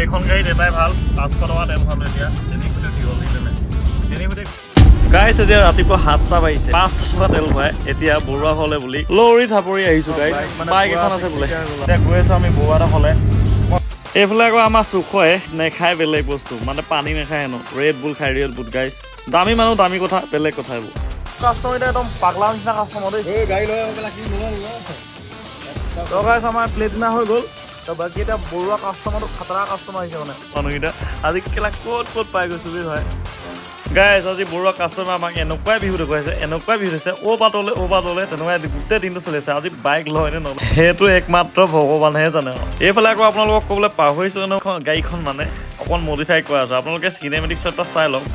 এইখন গাড়ীত এটাই ভাল 500 টকা তেল ভাল এতিয়া তিনিকুটি উঠি গ'ল তেনে তিনিকুটি গাইছ এতিয়া ৰাতিপুৱা 7টা বাজিছে 500 টকা তেল ভৰাই এতিয়া বৰুৱা হ'লে বুলি লৰি থাপৰি আহিছো গাইছ বাইক এখন আছে বোলে এতিয়া গৈ আছো আমি বৰুৱা এটা হ'লে এইফালে আকৌ আমাৰ চুখয়ে নেখায় বেলেগ বস্তু মানে পানী নেখায় হেনো ৰেড বুল খাই ৰেড বুল গাইছ দামী মানুহ দামী কথা বেলেগ কথা এইবোৰ কাষ্টমাৰ এতিয়া একদম পাগলা নিচিনা কাষ্টমাৰ দেই এই গাড়ী লৈ পেলাই কি তো গাইছ আমাৰ প্লেটিনা হৈ গ'ল তো বাকী এতিয়া বৰুৱা কাষ্টমাৰটো খাতৰা কাষ্টমাৰ আহিছে মানে মানুহকেইটা আজি কেলা ক'ত পাই গৈছো বুলি হয় গাইছ আজি বৰুৱা কাষ্টমাৰ আমাক এনেকুৱাই বিহু দেখুৱাইছে এনেকুৱাই বিহু দিছে অ' পাতলে তেনেকুৱাই গোটেই দিনটো চলি আছে আজি বাইক লয় নে নলয় সেইটো একমাত্ৰ ভগৱানেহে জানে এইফালে আকৌ আপোনালোকক ক'বলৈ পাহৰিছোঁ গাড়ীখন মানে অকণ মডিফাই কৰা আছে আপোনালোকে চিনেমেটিক শ্বট এটা চাই লওক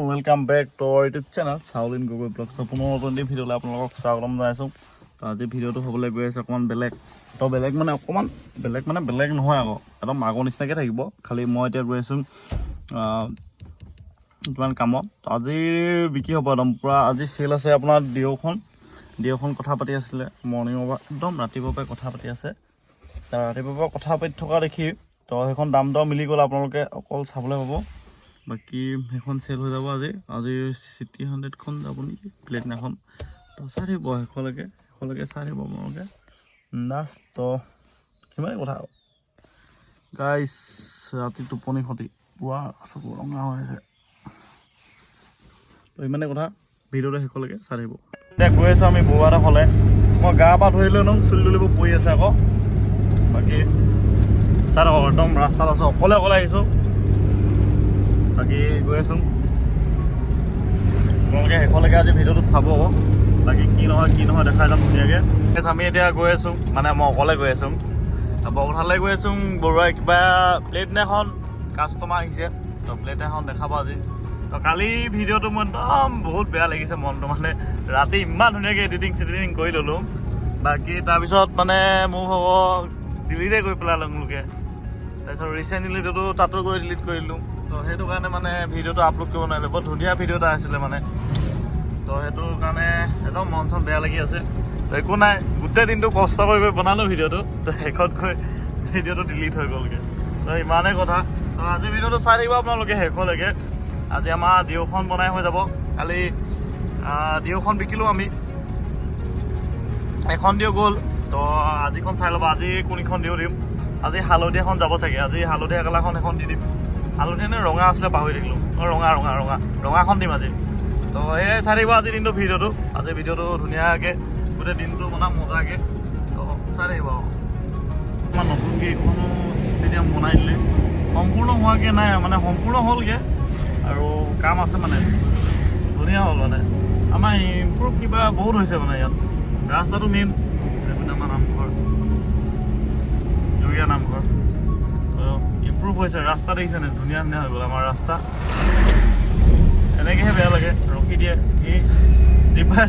welcome back to our YouTube channel Chaulin Gogoi vlog পুনৰ নতুন ভিডিঅ'লৈ আপোনালোকক স্বাগতম জনাইছোঁ তো আজি ভিডিঅ'টো হ'বলৈ গৈ আছে অকণমান বেলেগ তো বেলেগ মানে অকণমান বেলেগ নহয় আকৌ একদম আগৰ নিচিনাকৈ থাকিব খালি মই এতিয়া গৈ আছোঁ কিমান কামত তো আজি বিক্ৰী হ'ব একদম পূৰা আজি চেল আছে আপোনাৰ ডিঅ'খন কথা পাতি আছিলে মৰ্ণিঙৰ পৰা একদম ৰাতিপুৱাৰ পৰা কথা পাতি আছে ৰাতিপুৱাৰ পৰা কথা পাতি থকা দেখি তো সেইখন দাম দৰ মিলি গ'ল আপোনালোকে অকল চাবলৈ পাব বাকী সেইখন চেল হৈ যাব আজি চিটি 100খন যাব নেকি প্লেটিনাখন তো চাই থাকিব শেষলৈকে চাই থাকিব আপোনালোকে লাষ্ট তো সিমানেই কথা গাইছ ৰাতি টোপনি ক্ষতি পুৱা চকু ৰঙা হৈ আছে তো ইমানে কথা ভিডিঅ'টো শেষলৈকে চাই থাকিব এতিয়া গৈ আছোঁ আমি বৰুৱা এটা হ'লে মই গা পা ধৰি লৈ লওঁ চুলি তুলিবোৰ পৰি আছে আকৌ বাকী চাই থাকক একদম ৰাস্তাত আছোঁ অকলে আহিছোঁ বাকী গৈ আছোঁ আপোনালোকে শেষলৈকে আজি ভিডিঅ'টো চাব বাকী কি নহয় দেখাই যাম ধুনীয়াকৈ আমি এতিয়া গৈ আছোঁ মানে মই অকলে গৈ আছোঁ বৰপথাৰলৈ গৈ আছোঁ বৰুৱাই কিবা প্লেট এখন কাষ্টমাৰ আহিছে তো প্লেট এখন দেখাব আজি তো কালি ভিডিঅ'টো মোৰ একদম বহুত বেয়া লাগিছে মনটো মানে ৰাতি ইমান ধুনীয়াকৈ এডিটিং কৰি ল'লোঁ বাকী তাৰপিছত মানে মোৰ হ'ব ডিলিটে কৰি পেলালোঁ লোকে তাৰপিছত ৰিচেণ্টলিটো তাতো গৈ ডিলিট কৰিলোঁ তো সেইটো কাৰণে মানে ভিডিঅ'টো আপলোড কৰিব নোৱাৰিলোঁ বৰ ধুনীয়া ভিডিঅ' এটা আছিলে মানে তো সেইটো কাৰণে একদম মন চন বেয়া লাগি আছে তো একো নাই গোটেই দিনটো কষ্ট কৰি বনালোঁ ভিডিঅ'টো তো শেষত গৈ ভিডিঅ'টো ডিলিট হৈ গ'লগৈ তো ইমানেই কথা তো আজি ভিডিঅ'টো চাই থাকিব আপোনালোকে শেষলৈকে আজি আমাৰ ডিঅ'খন বনাই হৈ যাব কালি ডিঅ'খন বিকিলোঁ আমি এখন ডিঅ' গ'ল তো আজিখন চাই ল'ব আজি কোনখন ডিঅ' দিম আজি হালধীয়াখন যাব চাগে আজি হালধীয়া কালাৰখন এখন দি দিম হালধীয়া নে ৰঙা আছিলে পাহৰি থাকিলোঁ ৰঙাখন দিম আজি তো এই চাই থাকিব আজি দিনটো ভিডিঅ'টো ধুনীয়াকৈ গোটেই দিনটো বনাম মজাকৈ তো চাই থাকিব আমাৰ নতুনকৈ এইখনো ষ্টেডিয়াম বনাই দিলে সম্পূৰ্ণ হোৱাকৈ নাই মানে সম্পূৰ্ণ হ'লগৈ আৰু কাম আছে মানে ধুনীয়া হ'ল মানে আমাৰ ইম্প্ৰুভ কিবা বহুত হৈছে মানে ইয়াত ৰাস্তাটো মেইন এইপিনে আমাৰ নামঘৰ জুৰীয়া নামঘৰ ইম্প্ৰুভ হৈছে ৰাস্তা দেখিছেনে ধুনীয়া হৈ গ'ল আমাৰ ৰাস্তা এনেকৈহে বেয়া লাগে ৰখি দিয়ে এই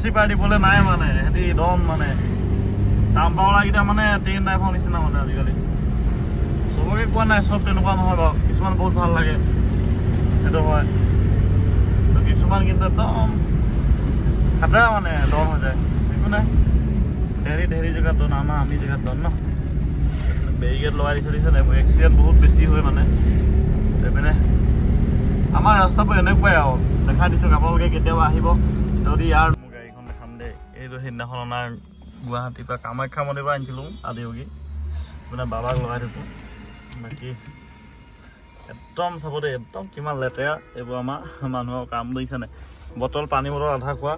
ৰিপাৰ দিবলৈ নাই মানে সিহঁতি একদম মানে টাম্পাৱালাকেইটা মানে ট্ৰেইন ড্ৰাইভৰ নিচিনা মানে আজিকালি চবকে কোৱা নাই চব তেনেকুৱা নহয় বাৰু কিছুমান বহুত ভাল লাগে সেইটো হয় কিছুমান কিন্তু একদম খাতৰা মানে দৰ হৈ যায় একো নাই ঢেৰি জেগাত দন আমাৰ আমি জেগাত দন ন বেৰিকেড লগাই দিছে এইবোৰ এক্সিডেণ্ট বহুত বেছি হয় মানে এইপিনে আমাৰ ৰাস্তাবোৰ এনেকুৱাই আৰু দেখাই দিছোঁ আপোনালোকে কেতিয়াবা আহিব যদি ইয়াৰ মোৰ গাড়ীখন দেখাম দেই এইটো সেইদিনাখন আমাৰ গুৱাহাটীৰ পৰা কামাখ্যা মন্দিৰৰ পৰা আনিছিলোঁ আদিয়োগী মানে বাবাক লগাই থৈছোঁ বাকী একদম চাব দেই একদম কিমান লেতেৰা এইবোৰ আমাৰ মানুহৰ কাম দিছেনে পানী বটল আধা খোৱা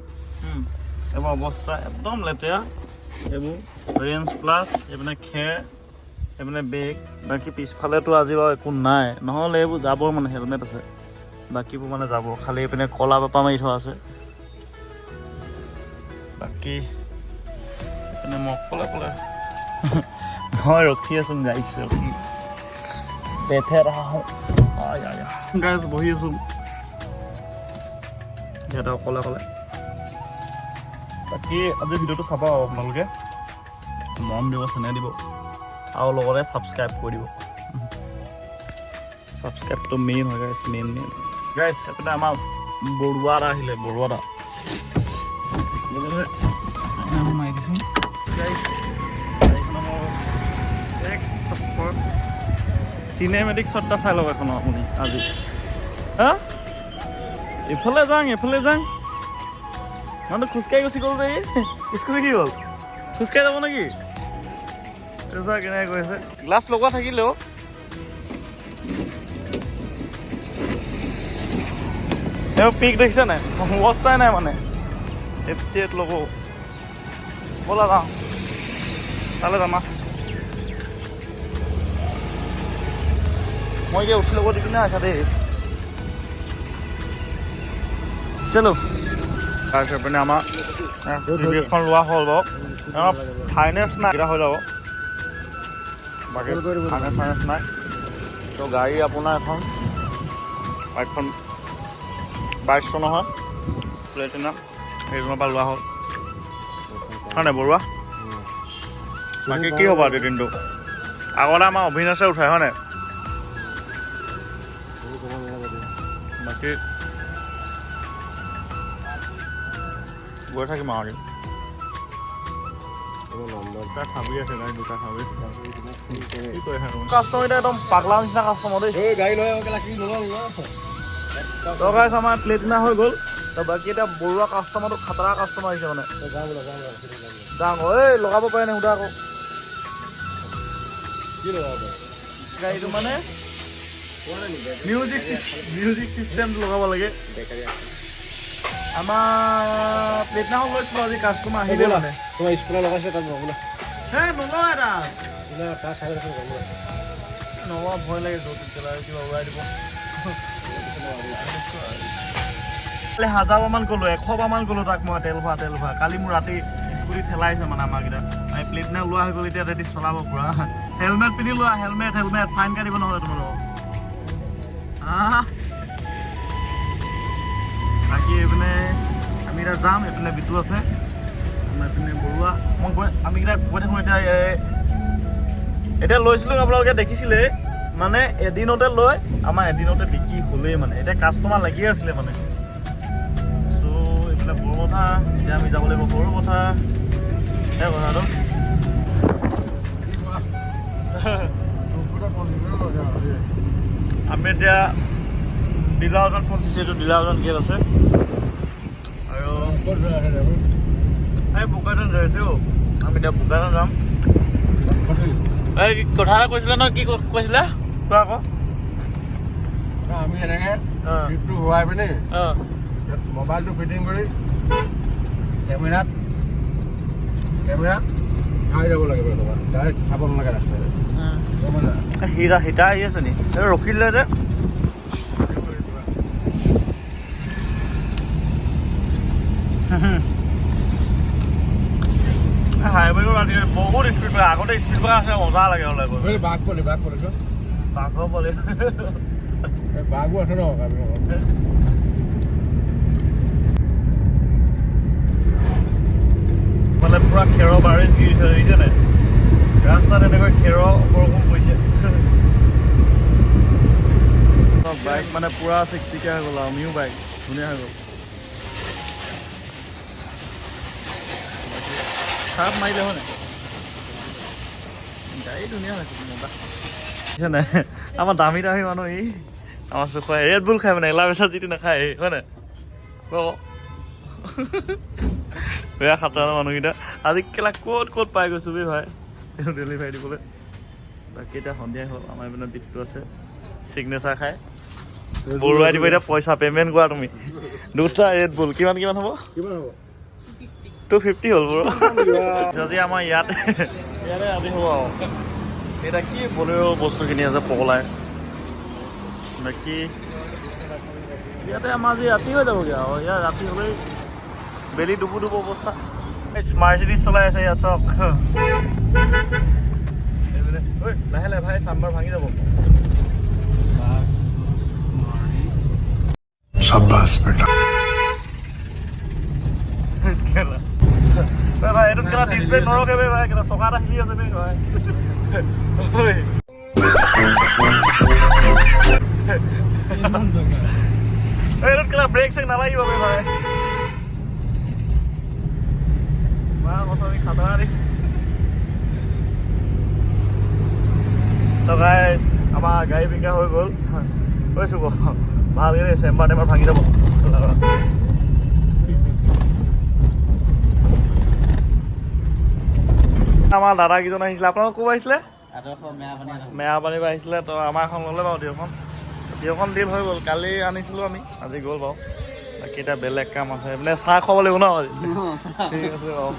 এইবোৰ অৱস্থা একদম লেতেৰা এইবোৰ ৰেঞ্জ প্লাছ এইপিনে খেৰ এইপিনে বেগ বাকী পিছফালেতো আজি বাৰু একো নাই নহ'লে এইবোৰ যাবৰ মানে হেলমেট আছে বাকীবোৰ মানে যাব খালি এইপিনে কলা পেপা মাৰি থোৱা আছে বাকী এইপিনে মই অকলে মই ৰখি আছোঁ গাইছ ৰখি বেঠে আহোঁ গাইছ বহি আছোঁ সিহঁতে অকলে বাকী আজি ভিডিঅ'টো চাব আপোনালোকে মৰম দিব চেনেহ দিব আৰু লগতে ছাবস্ক্ৰাইব কৰি দিব ছাবস্ক্ৰাইবটো মেইন হয় গাইছ মেইন গাইছ এইপিনে আমাৰ বৰুৱা এটা আহিলে বৰুৱা এটা মাৰি দিছোঁ চিনেমেটিক শ্বট এটা চাই লওক এখন আপুনি আজি হা এইফালে যাওঁ মানে খোজকাঢ়ি গুচি গ'ল যে স্কুটি কি হ'ল খোজকাঢ়ি যাব নেকি কেনেকৈ গৈছে গ্লাছ লগোৱা থাকিলেও এইবোৰ পিক দেখিছে নাই অৱস্থাই নাই মানে এফ লগো ব'লা যাওঁ তালৈ যাম মই এতিয়া উঠি ল'ব দিবি না আছা দেই চলো তাৰপিছত পিনে আমাৰ টিভিএছখন লোৱা হ'ল বাৰু আমাৰ ফাইনেন্স নাই এটা হৈ যাব বাকী ফাইনেন্স নাই তো গাড়ী আপোনাৰ এখন বাইকখন 22 চনৰ হয় প্লেটিনা সেইজনৰ পৰা লোৱা হ'ল হয় নাই বৰুৱা বাকী কি হ'ব আজি দিনটো আগতে আমাৰ অভিনাশে উঠাই হয় নাই বাকী গৈ থাকিম আৰু কাষ্টমাৰ এতিয়া একদম পাগলা নিচিনা কাষ্টমাৰ দেই গাইছ আমাৰ প্লেটিনা হৈ গ'ল বাকী এতিয়া বৰুৱা কাষ্টমাৰটো খাতৰা কাষ্টমাৰ আহিছে মানে যাওঁ এই লগাব পাৰে নে সুধা আকৌ কি লগাব গাড়ীটো মানে মিউজিক চিষ্টেম লগাব লাগে আমাৰ প্লেটিনাখন লৈছিলোঁ আজি কাষ্টমাৰ আহিলে মানে তোমাৰ স্কুলৰ লগাইছে তাত নগ'লে হেই নলয় এটা তাৰ চাই নলওঁ ভয় লাগে কিবা উৰাই দিব 1000 মান গ'লো 100 মান গ'লো তাক মই তেল ভৰা কালি মোৰ ৰাতি স্কুটি ঠেলাইছে মানে আমাৰকেইটা এই প্লেটিনা লোৱা হৈ গ'ল এতিয়া ৰেডি চলাব পুৰা হেলমেট পিন্ধি লোৱা হেলমেট ফাইন কাটিব নহ'লে তোমালোকক বাকী এইপিনে আমি এতিয়া যাম এইপিনে বিটু আছে এইপিনে বৰুৱা মই আমি কেইটা গৈ থাকোঁ এতিয়া লৈছিলোঁ আপোনালোকে দেখিছিলে মানে এদিনতে লৈ আমাৰ এদিনতে বিক্ৰী হ'লেই মানে এতিয়া কাষ্টমাৰ লাগিয়ে আছিলে মানে ত' এইফালে বড়ো কথা এতিয়া আমি যাব লাগিব বড়ো কথা সেই কথাটো আমি এতিয়া ডিলাৰজন পঞ্চিছে এইটো ডিলাৰজন গেট আছে আৰু এই বোকাজন যাই আছে আমি এতিয়া বোকাজন যাম এই কথা এটা কৈছিলে নহয় কি কৈছিলে কোৱা আকৌ আমি এনেকৈ ট্ৰিপটো হোৱাই পিনি মোবাইলটো ফিটিং কৰি কেমেৰাত খাই যাব লাগিব তোমাৰ ডাইৰেক্ট খাব নালাগে ৰাস্তাতে হিতা আহি আছে নি ৰখিলে যে হাইৱেটো ৰাতি বহুত স্পীড পায় আগতে স্পীড পাই আছে মজা লাগে হ'লে বাঘ পলি বাঘৰ পলি বাঘো আছে ন মানে পুৰা খেৰৰ বাৰিচ গিৰিছে দেখিছে নাই ৰাস্তাত এনেকৈ খেৰৰ বৰষুণ পৰিছে বাইক মানে পুৰা চিকচিকীয়া হৈ গ'ল আমিও বাইক ধুনীয়া হৈ গ'ল চাপ মাৰিলে হয় নাই গাড়ী ধুনীয়া হৈছে মজা নাই আমাৰ দামী মানুহ ই আমাৰ চুখুৱাই ৰেড বুল খাই মানে এলা বেচা যিটো নাখায় হয় নাই কওঁ বেয়া খাটাৰ মানুহকেইটা আজি কেলা ক'ত পাই গৈছোঁ বে ভাই ডেলিভাৰী দিবলৈ বাকী এতিয়া সন্ধিয়াই হ'ল আমাৰ এইপিনে বিটটো আছে চিগনেচাৰ খাই বৰুৱাই দিব এতিয়া পইচা পে'মেণ্ট কৰা তুমি দুটা ৰেড বুল কিমান হ'ব 250 হ'ল বৰু যদি আমাৰ ইয়াতে আজি হ'ব আৰু এতিয়া কি বলেও বস্তু কিনি আছে পগলাই বাকী ইয়াতে আমাৰ আজি ৰাতি হৈ যাবগৈ আৰু ইয়াত ৰাতি হ'লেই বেলি ডুবু অৱস্থা স্মাৰ্ট চিটি চলাই আছে ইয়াত চক লাহে লাহে ভাই চাম্বাৰ ভাঙি যাব शाबाश बेटा ভাই এইটোত কেলা ডিছপ্লে নৰখে ভাই কেলা চকা এটা হিলি আছে দেই ভাই এইটোত কেলা ব্ৰেক চেক নালাগিব ভাই খাতৰা দেই তো গাইজ আমাৰ গাড়ী বিকা হৈ গ'ল কৈছোঁ ভালকৈ দেই চেম্বাৰ টেম্বাৰ ভাঙি যাব আমাৰ দাদাকেইজন আহিছিলে আপোনালোক ক'ব আহিছিলে মেৰাপানীৰ পৰা আহিছিলে তো আমাৰ এখন ল'লে বাৰু ডিঅ'খন ডিল হৈ গ'ল কালি আনিছিলোঁ আমি আজি গ'ল বাৰু বাকী এতিয়া বেলেগ কাম আছে মানে চাহ খাব লাগিব ন ঠিক আছে বাৰু